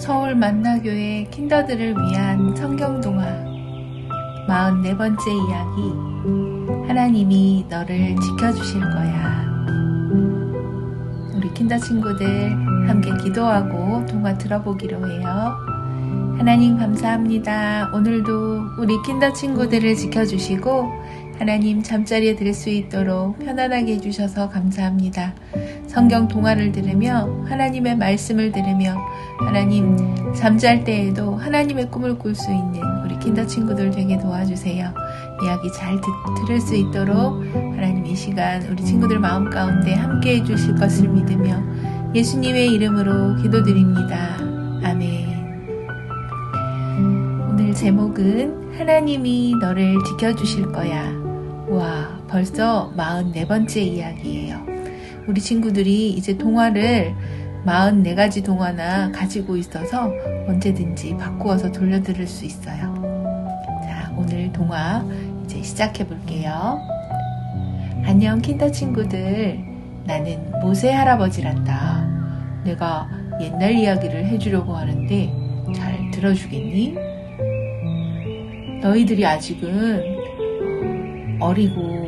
서울 만나교회 킨더들을 위한 성경동화 44번째 이야기. 하나님이 너를 지켜주실 거야. 우리 킨더 친구들 함께 기도하고 동화 들어보기로 해요. 하나님 감사합니다. 오늘도 우리 킨더 친구들을 지켜주시고 하나님 잠자리에 들 수 있도록 편안하게 해주셔서 감사합니다. 성경 동화를 들으며 하나님의 말씀을 들으며 하나님 잠잘 때에도 하나님의 꿈을 꿀 수 있는 우리 킨더 친구들 되게 도와주세요. 이야기 잘 들을 수 있도록 하나님 이 시간 우리 친구들 마음 가운데 함께 해주실 것을 믿으며 예수님의 이름으로 기도드립니다. 아멘. 오늘 제목은 하나님이 너를 지켜주실 거야. 와, 벌써 44번째 이야기예요. 우리 친구들이 이제 동화를 44가지 동화나 가지고 있어서 언제든지 바꾸어서 돌려들을 수 있어요. 자, 오늘 동화 이제 시작해 볼게요. 안녕 킨더 친구들. 나는 모세 할아버지란다. 내가 옛날 이야기를 해주려고 하는데 잘 들어주겠니? 너희들이 아직은 어리고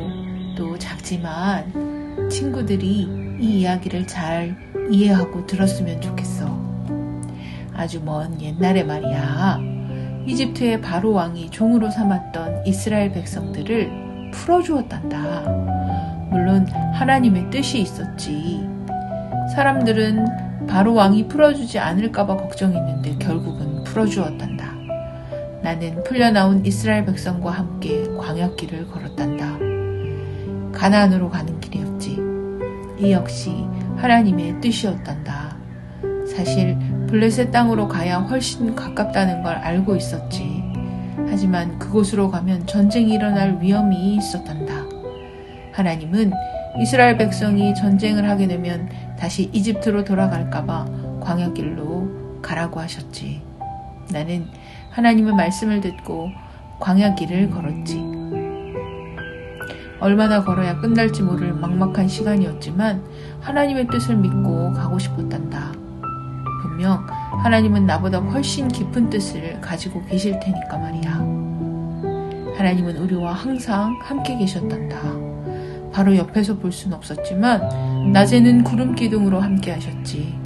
또 작지만 친구들이 이 이야기를 잘 이해하고 들었으면 좋겠어. 아주 먼 옛날에 말이야. 이집트의 바로 왕이 종으로 삼았던 이스라엘 백성들을 풀어주었단다. 물론 하나님의 뜻이 있었지. 사람들은 바로 왕이 풀어주지 않을까봐 걱정했는데 결국은 풀어주었단다. 나는 풀려나온 이스라엘 백성과 함께 광야길을 걸었단다. 가나안으로 가는 길이었지. 이 역시 하나님의 뜻이었단다. 사실 블레셋 땅으로 가야 훨씬 가깝다는 걸 알고 있었지. 하지만 그곳으로 가면 전쟁이 일어날 위험이 있었단다. 하나님은 이스라엘 백성이 전쟁을 하게 되면 다시 이집트로 돌아갈까봐 광야길로 가라고 하셨지. 나는 하나님의 말씀을 듣고 광야길을 걸었지. 얼마나 걸어야 끝날지 모를 막막한 시간이었지만 하나님의 뜻을 믿고 가고 싶었단다. 분명 하나님은 나보다 훨씬 깊은 뜻을 가지고 계실 테니까 말이야. 하나님은 우리와 항상 함께 계셨단다. 바로 옆에서 볼 순 없었지만 낮에는 구름 기둥으로 함께 하셨지.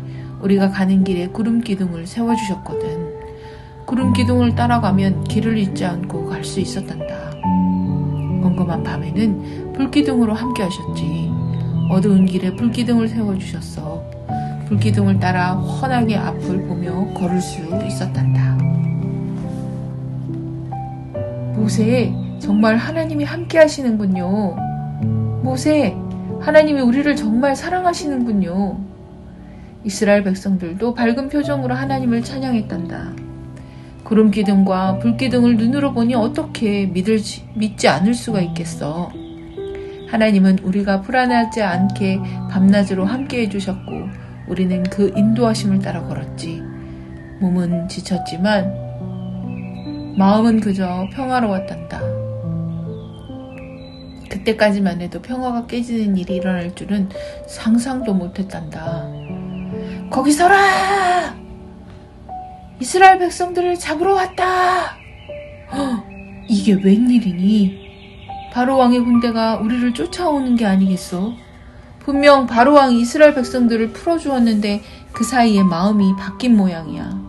우리가 가는 길에 구름 기둥을 세워주셨거든. 구름 기둥을 따라가면 길을 잊지 않고 갈 수 있었단다. 엉금한 밤에는 불기둥으로 함께 하셨지. 어두운 길에 불기둥을 세워주셨어. 불기둥을 따라 환하게 앞을 보며 걸을 수 있었단다. 모세, 정말 하나님이 함께 하시는군요. 모세, 하나님이 우리를 정말 사랑하시는군요. 이스라엘 백성들도 밝은 표정으로 하나님을 찬양했단다. 구름 기둥과 불 기둥을 눈으로 보니 어떻게 믿지 않을 수가 있겠어. 하나님은 우리가 불안하지 않게 밤낮으로 함께 해주셨고 우리는 그 인도하심을 따라 걸었지. 몸은 지쳤지만 마음은 그저 평화로웠단다. 그때까지만 해도 평화가 깨지는 일이 일어날 줄은 상상도 못했단다. 거기 서라! 이스라엘 백성들을 잡으러 왔다! 이게 웬일이니? 바로 왕의 군대가 우리를 쫓아오는 게 아니겠어? 분명 바로 왕이 이스라엘 백성들을 풀어주었는데 그 사이에 마음이 바뀐 모양이야.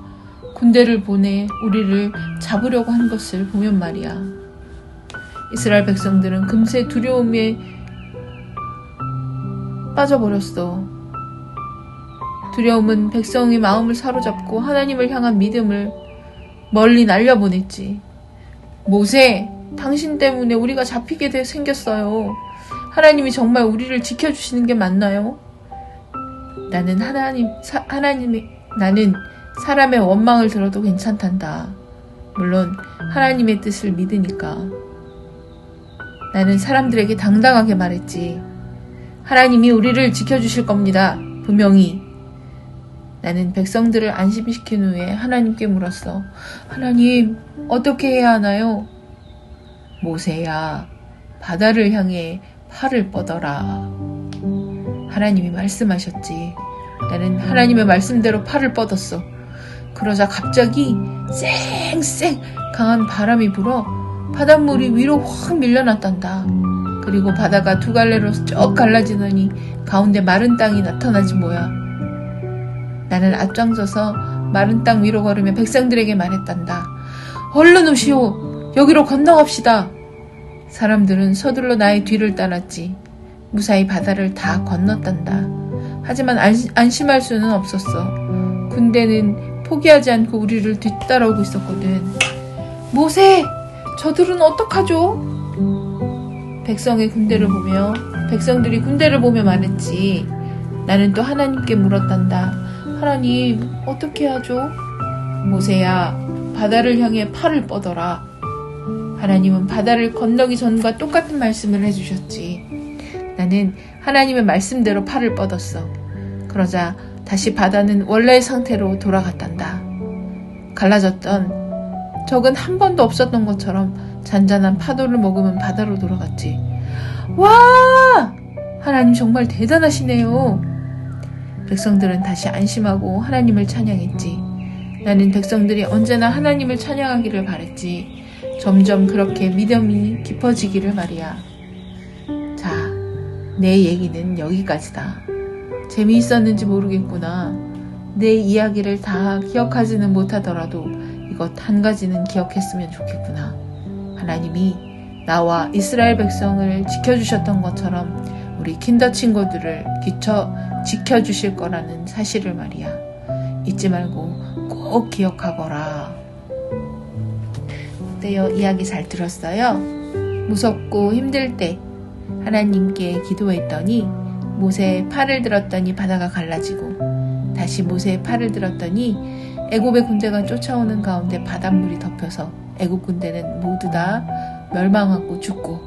군대를 보내 우리를 잡으려고 한 것을 보면 말이야. 이스라엘 백성들은 금세 두려움에 빠져버렸어. 두려움은 백성의 마음을 사로잡고 하나님을 향한 믿음을 멀리 날려보냈지. 모세, 당신 때문에 우리가 잡히게 생겼어요. 하나님이 정말 우리를 지켜주시는 게 맞나요? 나는 나는 사람의 원망을 들어도 괜찮단다. 물론 하나님의 뜻을 믿으니까. 나는 사람들에게 당당하게 말했지. 하나님이 우리를 지켜주실 겁니다. 분명히. 나는 백성들을 안심시킨 후에 하나님께 물었어. 하나님, 어떻게 해야 하나요? 모세야, 바다를 향해 팔을 뻗어라. 하나님이 말씀하셨지. 나는 하나님의 말씀대로 팔을 뻗었어. 그러자 갑자기 쌩쌩 강한 바람이 불어 바닷물이 위로 확 밀려났단다. 그리고 바다가 두 갈래로 쭉 갈라지더니 가운데 마른 땅이 나타나지 뭐야. 나는 앞장서서 마른 땅 위로 걸으며 백성들에게 말했단다. 얼른 오시오. 여기로 건너갑시다. 사람들은 서둘러 나의 뒤를 따랐지. 무사히 바다를 다 건넜단다. 하지만 안심할 수는 없었어. 군대는 포기하지 않고 우리를 뒤따라오고 있었거든. 모세! 저들은 어떡하죠? 백성들이 군대를 보며 말했지. 나는 또 하나님께 물었단다. 하나님, 어떻게 하죠? 모세야, 바다를 향해 팔을 뻗어라. 하나님은 바다를 건너기 전과 똑같은 말씀을 해주셨지. 나는 하나님의 말씀대로 팔을 뻗었어. 그러자 다시 바다는 원래의 상태로 돌아갔단다. 갈라졌던 적은 한 번도 없었던 것처럼 잔잔한 파도를 머금은 바다로 돌아갔지. 와! 하나님 정말 대단하시네요. 백성들은 다시 안심하고 하나님을 찬양했지. 나는 백성들이 언제나 하나님을 찬양하기를 바랬지. 점점 그렇게 믿음이 깊어지기를 말이야. 자, 내 얘기는 여기까지다. 재미있었는지 모르겠구나. 내 이야기를 다 기억하지는 못하더라도 이것 한 가지는 기억했으면 좋겠구나. 하나님이 나와 이스라엘 백성을 지켜주셨던 것처럼 우리 킨더 친구들을 지켜주실 거라는 사실을 말이야. 잊지 말고 꼭 기억하거라. 어때요? 이야기 잘 들었어요? 무섭고 힘들 때 하나님께 기도했더니 모세의 팔을 들었더니 바다가 갈라지고 다시 모세의 팔을 들었더니 애굽의 군대가 쫓아오는 가운데 바닷물이 덮여서 애굽 군대는 모두 다 멸망하고 죽고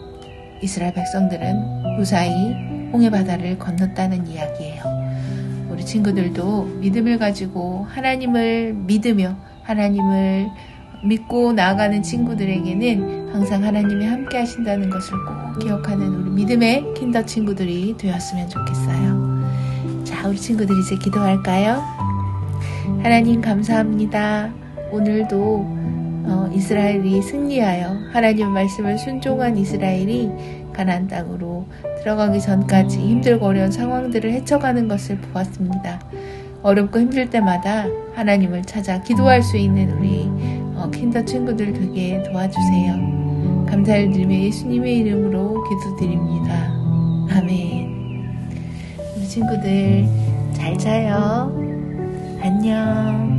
이스라엘 백성들은 무사히 홍해 바다를 건넜다는 이야기예요. 우리 친구들도 믿음을 가지고 하나님을 믿으며 하나님을 믿고 나아가는 친구들에게는 항상 하나님이 함께 하신다는 것을 꼭 기억하는 우리 믿음의 킨더 친구들이 되었으면 좋겠어요. 자, 우리 친구들 이제 기도할까요? 하나님 감사합니다. 오늘도 이스라엘이 승리하여 하나님의 말씀을 순종한 이스라엘이 가나안 땅으로 들어가기 전까지 힘들고 어려운 상황들을 헤쳐가는 것을 보았습니다. 어렵고 힘들 때마다 하나님을 찾아 기도할 수 있는 우리 킨더 친구들 되게 도와주세요. 감사를 드리며 예수님의 이름으로 기도드립니다. 아멘. 우리 친구들 잘 자요. 안녕.